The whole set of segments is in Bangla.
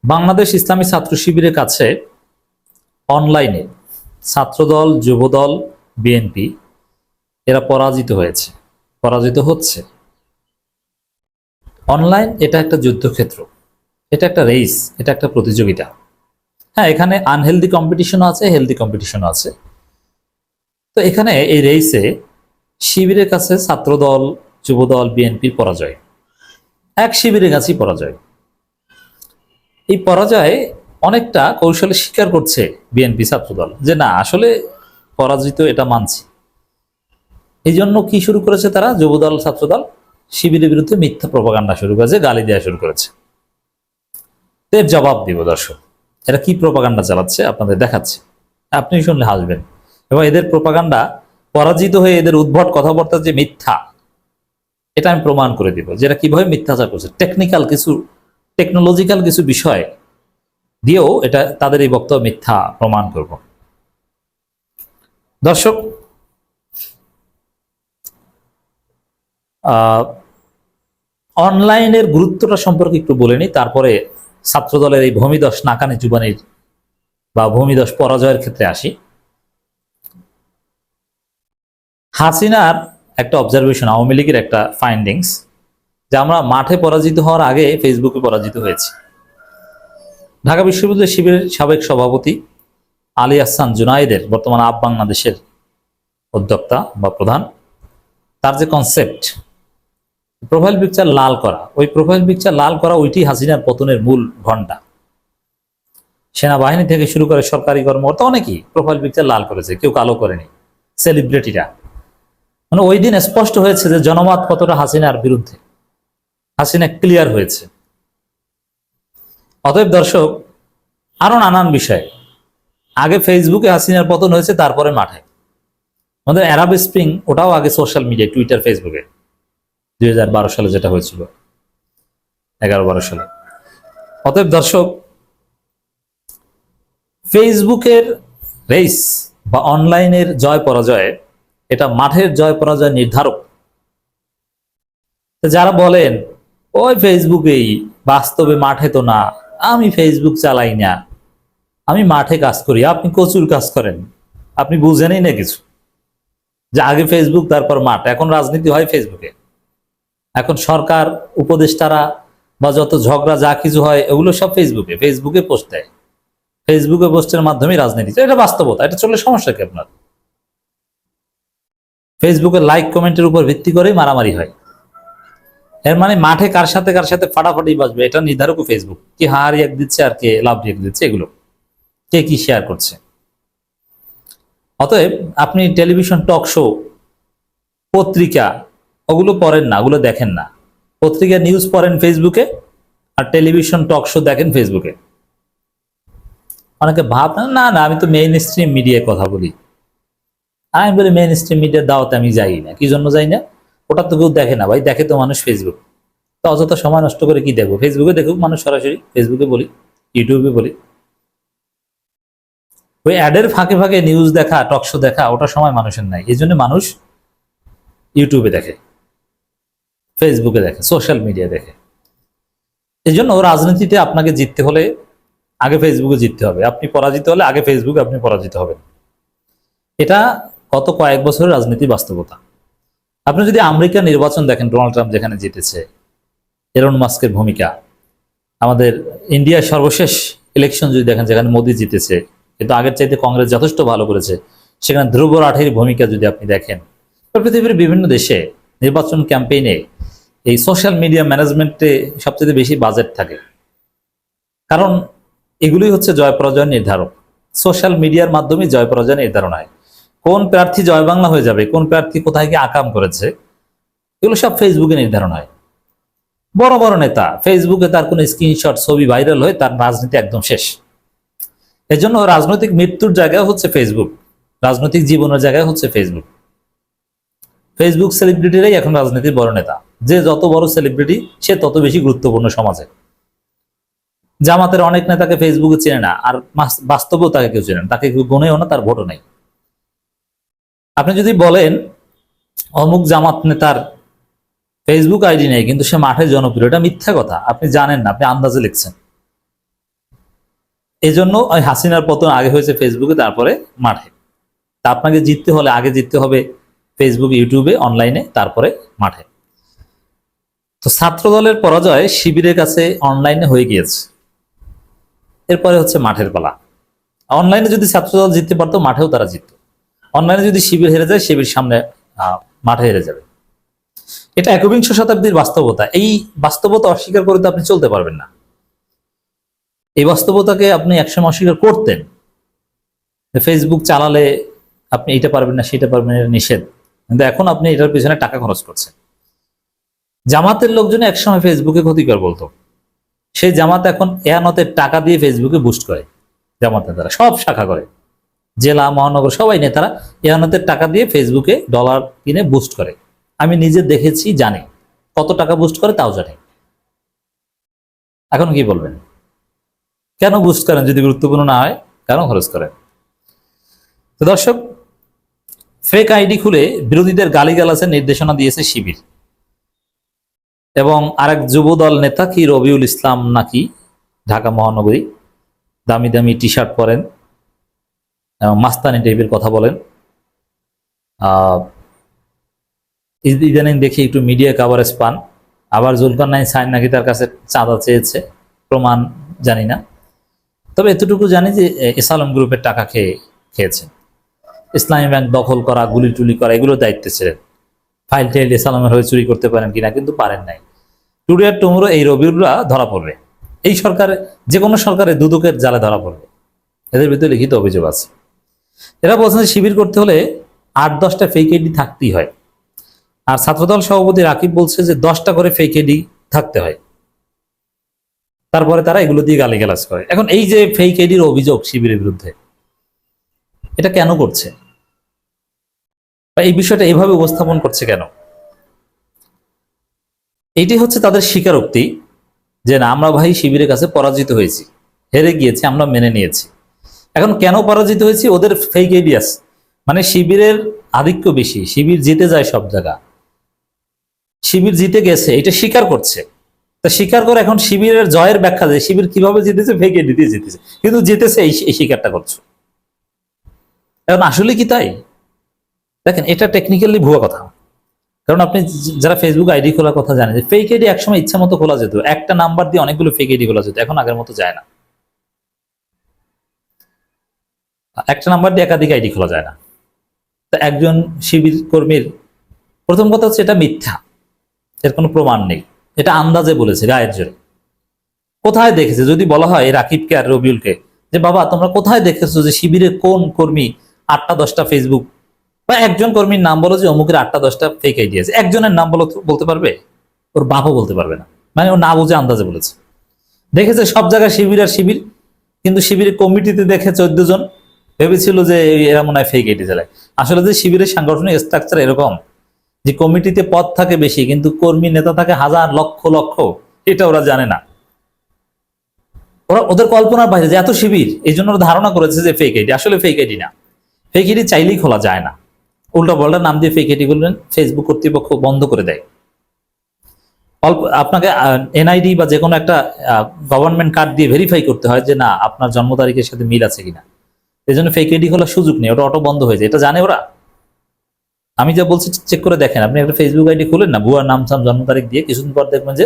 বাংলাদেশ ইসলামী ছাত্র শিবিরের কাছে অনলাইনে ছাত্রদল, যুবদল, বিএনপি এরা পরাজিত হয়েছে, পরাজিত হচ্ছে। অনলাইন এটা একটা যুদ্ধক্ষেত্র, এটা একটা রেস, এটা একটা প্রতিযোগিতা। হ্যাঁ, এখানে আনহেলদি কম্পিটিশন আছে, হেলদি কম্পিটিশন আছে। তো এখানে এই রেসে শিবিরের কাছে ছাত্রদল, যুবদল, বিএনপির পরাজয়, এক শিবিরের কাছেই পরাজয়। এই পরাজয় অনেকটা কৌশলে স্বীকার করছে বিএনপি ছাত্রদল যে না, আসলে পরাজিত, এটা মানছি। এই জন্য কি শুরু করেছে তারা, যুবদল, ছাত্রদল শিবিরের বিরুদ্ধে মিথ্যা প্রপাগান্ডা শুরু করেছে, গালি দেওয়া শুরু করেছে। এর জবাব দিব দর্শক, এরা কি প্রপাগান্ডা চালাচ্ছে আপনাদের দেখাচ্ছে, আপনি শুনলে হাসবেন। এবং এদের প্রপাগান্ডা, পরাজিত হয়ে এদের উদ্ভট কথাবার্তা যে মিথ্যা, এটা আমি প্রমাণ করে দিব যে এরা কিভাবে মিথ্যাচার করছে। টেকনিক্যাল কিছু, টেকনোলজিক্যাল কিছু বিষয় দিয়েও এটা তাদের এই বক্তব্য মিথ্যা প্রমাণ করব। দর্শক, অনলাইনের গুরুত্বটা সম্পর্কে একটু বলে নিই, তারপরে ছাত্রদলের এই ভূমিদশ নাকানি চুবানির বা ভূমিদশ পরাজয়ের ক্ষেত্রে আসি। হাসিনার একটা অবজারভেশন, আওয়ামী লীগের একটা ফাইন্ডিংস, যে আমরা মাঠে পরাজিত হওয়ার আগে ফেসবুকে পরাজিত হয়েছি। ঢাকা বিশ্ববিদ্যালয় শিবিরের সাবেক সভাপতি আলী আহসান জুনায়েদের, বর্তমান আপ বাংলাদেশের উদ্যোক্তা বা প্রধান, তার যে কনসেপ্ট প্রোফাইল পিকচার লাল করা, ওই প্রোফাইল পিকচার লাল করা ওইটি হাসিনার পতনের মূল ঘণ্টা। সেনাবাহিনী থেকে শুরু করে সরকারি কর্মকর্তা অনেকেই প্রোফাইল পিকচার লাল করেছে, কেউ কালো করেনি, সেলিব্রিটিরা। মানে ওই দিন স্পষ্ট হয়েছে যে জনমত কতটা হাসিনার বিরুদ্ধে, হাসিনা ক্লিয়ার হয়েছে। অতএব দর্শক, আরো নানান বিষয়, আগে ফেসবুকে হাসিনার পতন হয়েছে, তারপরে মাঠে। আমাদের অ্যারাব স্প্রিং, ওটাও আগে সোশ্যাল মিডিয়ায়, টুইটার, ফেসবুকে 2012 সালে যেটা হয়েছিল, 11-12 সালে। অতএব দর্শক, ফেসবুকের রেস বা অনলাইনের জয় পরাজয়, এটা মাঠের জয় পরাজয় নির্ধারক। যারা বলেন ওই ফেসবুকেই, বাস্তবে মাঠে তো না, আমি ফেসবুক চালাই না, আমি মাঠে কাজ করি, আপনি প্রচুর কাজ করেন, আপনি বুঝেনই না কিছু, যে আগে ফেসবুক তারপর মাঠ। এখন রাজনীতি হয় ফেসবুকে, এখন সরকার, উপদেষ্টারা বা যত ঝগড়া যা কিছু হয় এগুলো সব ফেসবুকে, ফেসবুকে পোস্ট দেয়, ফেসবুকে পোস্টের মাধ্যমে রাজনীতি, এটা বাস্তবতা। এটা চললে সমস্যা কি আপনার? ফেসবুকে লাইক কমেন্টের উপর ভিত্তি করেই মারামারি হয়। এর মানে মাঠে কার সাথে ফাটাফাটি বাজবে এটা নির্ধারকও ফেসবুক। কি হা রিয়াক্ট দিচ্ছে আর কে লাভ রিয়াক্ট দিচ্ছে, এগুলো কে কি শেয়ার করছে। অতএব আপনি টেলিভিশন, টক শো, পত্রিকা ওগুলো পড়েন না, ওগুলো দেখেন না। পত্রিকা নিউজ পড়েন ফেসবুকে, আর টেলিভিশন টক শো দেখেন ফেসবুকে। অনেকে ভাবনা না না, আমি তো মেইন স্ট্রিম মিডিয়ায় কথা বলি। আমি বলি মেইন স্ট্রিম মিডিয়ার দাওয়াতে আমি যাই না। কি জন্য যাই না? ওটা তো কেউ দেখে না ভাই, দেখে তো মানুষ ফেসবুক। তো অযথা সময় নষ্ট করে কি দেখবো? ফেসবুকে দেখুক মানুষ সরাসরি, ফেসবুকে বলি, ইউটিউবে বলি। ওই অ্যাডের ফাঁকে ফাঁকে নিউজ দেখা, টকশো দেখা, ওটা সময় মানুষের নাই। এই জন্য মানুষ ইউটিউবে দেখে, ফেসবুকে দেখে, সোশ্যাল মিডিয়া দেখে। এই জন্য রাজনীতিতে আপনাকে জিততে হলে আগে ফেসবুকে জিততে হবে, আপনি পরাজিত হলে আগে ফেসবুকে আপনি পরাজিত হবেন। এটা গত কয়েক বছরের রাজনীতি বাস্তবতা। আপনি যদি আমেরিকার নির্বাচন দেখেন, ডোনাল্ড ট্রাম্প যেখানে জিতেছে, এলন মাস্কের ভূমিকা, আমাদের ইন্ডিয়ার সর্বশেষ ইলেকশন যদি দেখেন যেখানে মোদি জিতেছে, কিন্তু আগের চাইতে কংগ্রেস যথেষ্ট ভালো করেছে, সেখানে ধ্রুব রাঠের ভূমিকা যদি আপনি দেখেন, পৃথিবীর বিভিন্ন দেশে নির্বাচন ক্যাম্পেইনে এই সোশ্যাল মিডিয়া ম্যানেজমেন্টে সবচেয়ে বেশি বাজেট থাকে। কারণ এগুলোই হচ্ছে জয় পরাজয় নির্ধারক। সোশ্যাল মিডিয়ার মাধ্যমে জয় পরাজয় নির্ধারণ হয়। কোন প্রার্থী জয় বাংলা হয়ে যাবে, কোন প্রার্থী কোথায় গিয়ে আকাম করেছে, এগুলো সব ফেসবুকে নির্ধারণ হয়। বড় বড় নেতা ফেসবুকে তার কোন স্ক্রিনশট, ছবি ভাইরাল হয়ে তার রাজনীতি একদম শেষ। এজন্য রাজনৈতিক মৃত্যুর জায়গায় হচ্ছে ফেসবুক, রাজনৈতিক জীবনের জায়গায় হচ্ছে ফেসবুক। ফেসবুক সেলিব্রিটিরাই এখন রাজনীতির বড় নেতা। যে যত বড় সেলিব্রিটি সে তত বেশি গুরুত্বপূর্ণ সমাজে। জামাতের অনেক নেতাকে ফেসবুকে চেনে না, আর বাস্তবেও তাকে কেউ চেনে না, তাকে কেউ গুনেও না, তার ভোটও নেই। আপনি যদি বলেন অমুক জামাত নেতার ফেসবুক আইডি নেই কিন্তু সে মাঠে জনপ্রিয়, এটা মিথ্যা কথা। আপনি জানেন না, আপনি আন্দাজে লিখছেন। এই জন্য ওই হাসিনার পতন আগে হয়েছে ফেসবুকে, তারপরে মাঠে। তা আপনাকে জিততে হলে আগে জিততে হবে ফেসবুক, ইউটিউবে, অনলাইনে, তারপরে মাঠে। তো ছাত্র দলের পরাজয় শিবিরের কাছে অনলাইনে হয়ে গিয়েছে, এরপরে হচ্ছে মাঠের পালা। অনলাইনে যদি ছাত্রদল জিততে পারতো, মাঠেও তারা জিততো। অনলাইনে যদি শিবির হেরে যায়, শিবির সামনে মাঠে হেরে যাবে। এটা একবিংশ শতাব্দীর বাস্তবতা। এই বাস্তবতা অস্বীকার করে তো আপনি চলতে পারবেন না। এই বাস্তবতাকে আপনি একসময় অস্বীকার করতেন, ফেসবুক চালালে আপনি এটা পারবেন না, সেটা পারবেন, এটা নিষেধ। কিন্তু এখন আপনি এটার পিছনে টাকা খরচ করছেন। জামাতের লোকজন একসময় ফেসবুকে ক্ষতিকর বলতো, সেই জামাত এখন এয়ানতের টাকা দিয়ে ফেসবুকে বুস্ট করে। জামাত নেতারা সব শাখা করে, জেলা, মহানগর সবাই নেতারা এয়ানতের টাকা দিয়ে ফেসবুকে ডলার কিনে বুস্ট করে। আমি নিজে দেখেছি, জানি কত টাকা বুস্ট করে, তাও জানি। এখন কি বলবেন? কেন বুস্ট করেন যদি গুরুত্বপূর্ণ না হয়? কেন খরচ করেন? তো দর্শক, ফেক আইডি খুলে বিরোধীদের গালিগালাজের নির্দেশনা দিয়েছে শিবির। এবং আরেক যুবদল নেতা কি রবিউল ইসলাম নাকি, ঢাকা মহানগরী, দামি দামি টি শার্ট পরেন এবং মাস্তানি টাইপের কথা বলেন। ইদানিং দেখি একটু মিডিয়া কাভারেজ পান। আবার জুলকারনাইন সাইন নাকি তার কাছে চাঁদা চেয়েছে, প্রমাণ জানি না। তবে এতটুকু জানি যে এসালম গ্রুপের টাকা খেয়েছেন। ইসলামী ব্যাংক দখল করা, গুলি টুলি করা, এগুলো দায়িত্বে ছিলেন। ফাইল টাইল এসালমের হয়ে চুরি করতে পারেন কিনা, কিন্তু পারেন নাই। টুডে আর টুমোরো এই রবিউলরা ধরা পড়বে। এই সরকারে, যে কোনো সরকারে দুদকের জালে ধরা পড়বে। এদের ভিতরে লিখিত অভিযোগ আছে। এরা বলছেন শিবির করতে হলে 8-10টা ফেক আইডি থাকতেই হয়। আর ছাত্রদল সভাপতি রাকিব বলছে যে 10টা করে ফেক আইডি থাকতে হয়, তারপরে তারা এগুলো দিয়ে গালিগালাজ করে। এখন এই যে ফেক আইডির অভিযোগ শিবিরের বিরুদ্ধে, এটা কেন করছে বা এই বিষয়টা এইভাবে উপস্থাপন করছে কেন? এটি হচ্ছে তাদের স্বীকারোক্তি যে না, আমরা ভাই শিবিরের কাছে পরাজিত হয়েছি, হেরে গিয়েছি, আমরা মেনে নিয়েছি। এখন কেন পরাজিত হয়েছি? ওদের ফেক আইডি আছে, মানে শিবিরের আধিক্য বেশি, শিবির জিতে যায় সব জায়গা, শিবির জিতে গেছে, এটা স্বীকার করছে। তা স্বীকার করে এখন শিবিরের জয়ের ব্যাখ্যা দেয়, শিবির কিভাবে জিতেছে, ফেক আইডি দিয়ে জিতেছে, কিন্তু জিতেছে এই স্বীকারটা করছে। এখন আসলে কি তাই? দেখেন, এটা টেকনিক্যালি ভুয়া কথা। কারণ আপনি যারা ফেসবুক আইডি খোলার কথা জানেন, যে ফেক আইডি একসময় ইচ্ছা মতো খোলা যেত, একটা নাম্বার দিয়ে অনেকগুলো ফেক আইডি খোলা যেত, এখন আগের মতো যায় না। একটা নাম্বার দিয়ে একাধিক আইডি খোলা যায় না। তা একজন শিবির কর্মীর, প্রথম কথা হচ্ছে এটা মিথ্যা, এর কোনো প্রমাণ নেই, এটা আন্দাজে বলেছে, গায়ের জোরে। কোথায় দেখেছে? যদি বলা হয় রাকিবকে আর রবিউলকে যে বাবা তোমরা কোথায় দেখেছো যে শিবিরের কোন কর্মী 8টা-10টা ফেসবুক, বা একজন কর্মীর নাম বলো যে অমুকের 8টা-10টা ফেক আইডি আছে, একজনের নাম বলতে পারবে? ওর বাপও বলতে পারবে না। মানে ও না বুঝে আন্দাজে বলেছে। দেখেছে সব জায়গায় শিবির আর শিবির, কিন্তু শিবিরের কমিটিতে দেখে 14 জন, ভেবেছিল যে এরা মনে হয় ফেক আইডি চালায়। আসলে যে শিবিরের সাংগঠনিক স্ট্রাকচার এরকম যে কমিটিতে পদ থাকে বেশি, কিন্তু কর্মী নেতা থাকে হাজার, লক্ষ লক্ষ, এটা ওরা জানে না। ওরা ওদের কল্পনার বাইরে যে এত শিবির, এই জন্য ওরা ধারণা করেছে যে ফেক আইডি। আসলে ফেক আইডি না, ফেক আইডি চাইলেই খোলা যায় না। উল্টা পাল্টা নাম দিয়ে ফেক আইডি করলেন, ফেসবুক কর্তৃপক্ষ বন্ধ করে দেয়। অল্প আপনাকে এনআইডি বা যে কোনো একটা গভর্নমেন্ট কার্ড দিয়ে ভেরিফাই করতে হয় যে না আপনার জন্ম তারিখের সাথে মিল আছে কিনা। এই জন্য ফেক আইডি খোলার সুযোগ নেই, ওটা অটো বন্ধ হয়ে যায়, এটা জানে ওরা। আমি যা বলছি চেক করে দেখেন, আপনি একটা ফেসবুক আইডি খুলেন না, ভুয়ার নাম জন্ম তারিখ দিয়ে, কিছুদিন পর দেখবেন যে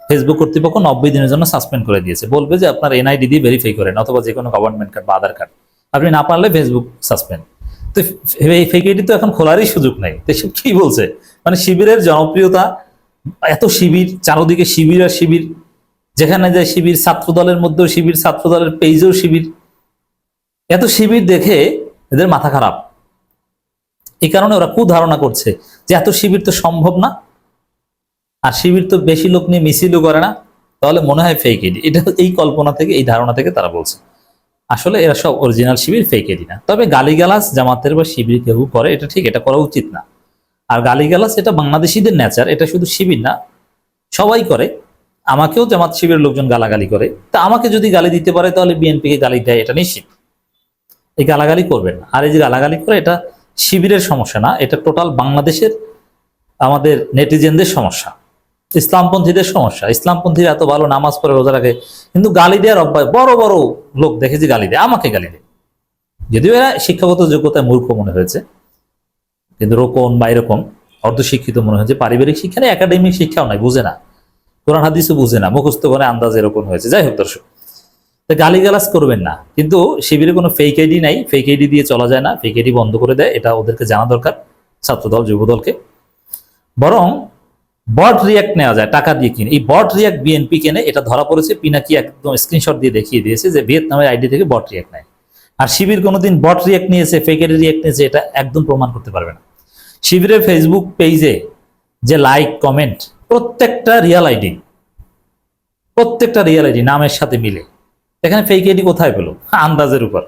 ফেসবুক কর্তৃপক্ষ 90 দিনের জন্য সাসপেন্ড করে দিয়েছে, বলবে যে আপনার এনআইডি দিয়ে ভেরিফাই করেন, অথবা যে কোনো গভর্নমেন্ট কার্ড বা আধার কার্ড। আপনি না পারলে ফেসবুক সাসপেন্ড। তো এই ফেক আইডি তো এখন খোলারই সুযোগ নেই। তো এসব কি বলছে? মানে শিবিরের জনপ্রিয়তা এত, শিবির চারদিকে শিবির আর শিবির, যেখানে যায় শিবির, ছাত্র দলের মধ্যেও শিবির, ছাত্র দলের পেজেও শিবির, এত শিবির দেখে এদের মাথা খারাপ। এই কারণে ওরা কুধারণা করছে যে এত শিবির তো সম্ভব না, আর শিবির তো বেশি লোক নিয়ে মিছিলও করে না, তাহলে মনে হয় ফেক আইডি। এটা এই কল্পনা থেকে, এই ধারণা থেকে তারা বলছে। আসলে এরা সব অরিজিনাল শিবির, ফেক আইডি না। তবে গালিগালাজ জামাতের বা শিবির কেউ করে, এটা ঠিক, এটা করা উচিত না। আর গালিগালাজ এটা বাংলাদেশিদের নেচার, এটা শুধু শিবির না, সবাই করে। আমাকেও জামাত শিবিরের লোকজন গালাগালি করে, তা আমাকে যদি গালি দিতে পারে তাহলে বিএনপিকে গালি দেয়, এটা নিশ্চিত। এই গালাগালি করবেন না। আর এই যে গালাগালি করে, এটা শিবিরের সমস্যা না, এটা টোটাল বাংলাদেশের আমাদের নেটিজেনদের সমস্যা। ইসলামপন্থীদের সমস্যা, ইসলামপন্থীরা এত ভালো নামাজ পড়ে রোজা রাখে, কিন্তু গালি দেওয়ার অভ্যাস, বড় বড় লোক দেখেছি গালি দেয়, আমাকে গালি দেয়, যদিও এরা শিক্ষাগত যোগ্যতায় মূর্খ মনে হয়েছে, কিন্তু রোকন বা এরকম অর্ধশিক্ষিত মনে হয়েছে। পারিবারিক শিক্ষা নেই, একাডেমিক শিক্ষাও নাই, বুঝে না, কোরআন হাদিসও বুঝে না, মুখস্থ করে আন্দাজ এরকম হয়েছে। যাই হোক দর্শক, গালিগালাজ করবেন না, কিন্তু শিবিরে কোনো ফেক আইডি নাই, ফেক আইডি দিয়ে চলা যায় না, ফেক আইডি বন্ধ করে দেয়, এটা ওদেরকে জানা দরকার, ছাত্রদল যুবদলকে। বরং বট রিয়াক্ট নেওয়া যায় টাকা দিয়ে কিনে, এই বট রিয়াক্ট বিএনপি কেনে, এটা ধরা পড়েছে, পিনাকি একদম স্ক্রিনশট দিয়ে দেখিয়ে দিয়েছে যে ভিয়েতনামের আইডি থেকে বট রিয়াক্ট নেয়। আর শিবির কোনোদিন বট রিয়াক্ট নিয়েছে, ফেক আইডি রিয়াক্ট নিয়েছে, এটা একদম প্রমাণ করতে পারবে না। শিবিরের ফেসবুক পেজে যে লাইক কমেন্ট, প্রত্যেকটা রিয়াল আইডি, প্রত্যেকটা রিয়াল আইডি নামের সাথে মিলে, এখানে ফেক আইডি কোথায় পেলো? আন্দাজের উপর।